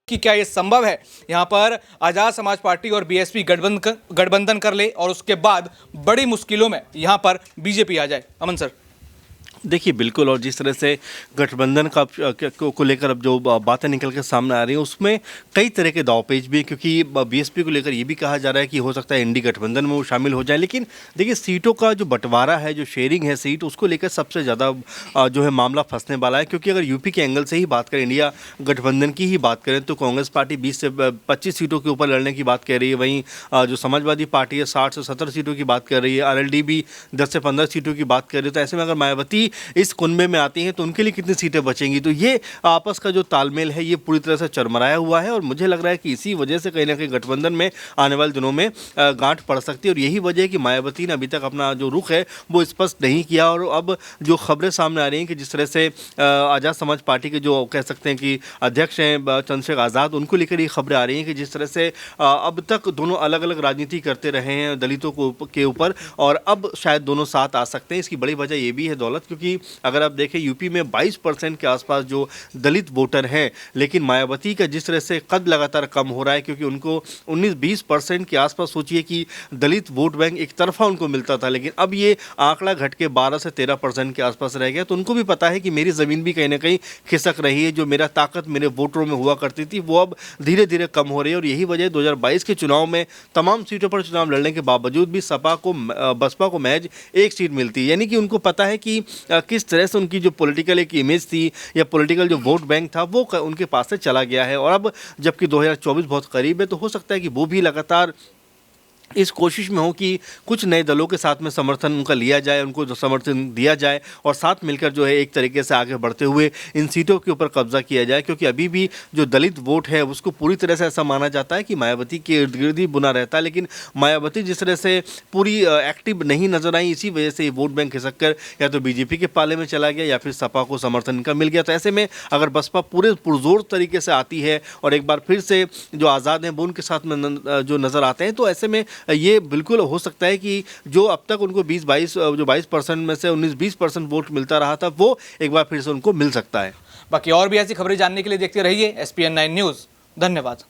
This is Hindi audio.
कि क्या ये संभव है यहाँ पर आजाद समाज पार्टी और बीएसपी गठबंधन कर ले और उसके बाद बड़ी मुश्किलों में यहाँ पर बीजेपी आ जाए? अमन सर। देखिए बिल्कुल, और जिस तरह से गठबंधन को लेकर अब जो बातें निकल के सामने आ रही हैं उसमें कई तरह के दावपेच भी हैं, क्योंकि बीएसपी को लेकर ये भी कहा जा रहा है कि हो सकता है इंडी गठबंधन में वो शामिल हो जाए। लेकिन देखिए सीटों का जो बंटवारा है, जो शेयरिंग है सीट, उसको लेकर सबसे ज़्यादा जो है मामला फंसने वाला है। क्योंकि अगर यूपी के एंगल से ही बात करें, इंडिया गठबंधन की ही बात करें, तो कांग्रेस पार्टी 20 से 25 सीटों के ऊपर लड़ने की बात कह रही है। वहीं जो समाजवादी पार्टी है 60 से 70 सीटों की बात कर रही है। आरएलडी भी 10 से 15 सीटों की बात कर रही है। तो ऐसे में अगर मायावती इस कुनबे में आती हैं तो उनके लिए कितनी सीटें बचेंगी? तो ये आपस का जो तालमेल है ये पूरी तरह से चरमराया हुआ है, और मुझे लग रहा है कि इसी वजह से कहीं ना कहीं गठबंधन में आने वाले दिनों में गांठ पड़ सकती है। और यही वजह है कि मायावती ने अभी तक अपना जो रुख है वो स्पष्ट नहीं किया। और अब जो खबरें सामने आ रही हैं कि जिस तरह से आज़ाद समाज पार्टी के जो कह सकते हैं कि अध्यक्ष हैं चंद्रशेखर आज़ाद, उनको लेकर ये खबरें आ रही हैं कि जिस तरह से अब तक दोनों अलग अलग राजनीति करते रहे हैं दलितों के ऊपर, और अब शायद दोनों साथ आ सकते हैं। इसकी बड़ी वजह ये भी है दौलत, क्योंकि अगर आप देखें यूपी में 22% के आसपास जो दलित वोटर हैं, लेकिन मायावती का जिस तरह से कद लगातार कम हो रहा है, क्योंकि उनको 19-20% के आसपास, सोचिए कि दलित वोट बैंक एक तरफा उनको मिलता था, लेकिन अब ये आंकड़ा घट के 12 से 13% के आसपास रह गया। तो उनको भी पता है कि मेरी ज़मीन भी कहीं ना कहीं खिसक रही है, जो मेरा ताकत मेरे वोटरों में हुआ करती थी वो अब धीरे धीरे कम हो रही है। और यही वजह 2022 के चुनाव में तमाम सीटों पर चुनाव लड़ने के बावजूद भी बसपा को महज एक सीट मिलती है। यानी कि उनको पता है कि किस तरह से उनकी जो पॉलिटिकल एक इमेज थी या पॉलिटिकल जो वोट बैंक था वो उनके पास से चला गया है। और अब जबकि 2024 बहुत करीब है, तो हो सकता है कि वो भी लगातार इस कोशिश में हो कि कुछ नए दलों के साथ में समर्थन उनका लिया जाए, उनको जो समर्थन दिया जाए, और साथ मिलकर जो है एक तरीके से आगे बढ़ते हुए इन सीटों के ऊपर कब्जा किया जाए। क्योंकि अभी भी जो दलित वोट है उसको पूरी तरह से ऐसा माना जाता है कि मायावती के इर्द गिर्द ही बुना रहता है, लेकिन मायावती जिस तरह से पूरी एक्टिव नहीं नजर आई, इसी वजह से ये वोट बैंक खिसक कर या तो बीजेपी के पाले में चला गया या फिर सपा को समर्थन इनका मिल गया। तो ऐसे में अगर बसपा पूरे पुरजोर तरीके से आती है और एक बार फिर से जो आज़ाद हैं वो उनके साथ में जो नज़र आते हैं, तो ऐसे में ये बिल्कुल हो सकता है कि जो अब तक उनको 22% में से 19-20% वोट मिलता रहा था वो एक बार फिर से उनको मिल सकता है। बाकी और भी ऐसी खबरें जानने के लिए देखते रहिए SPN9 न्यूज़। धन्यवाद।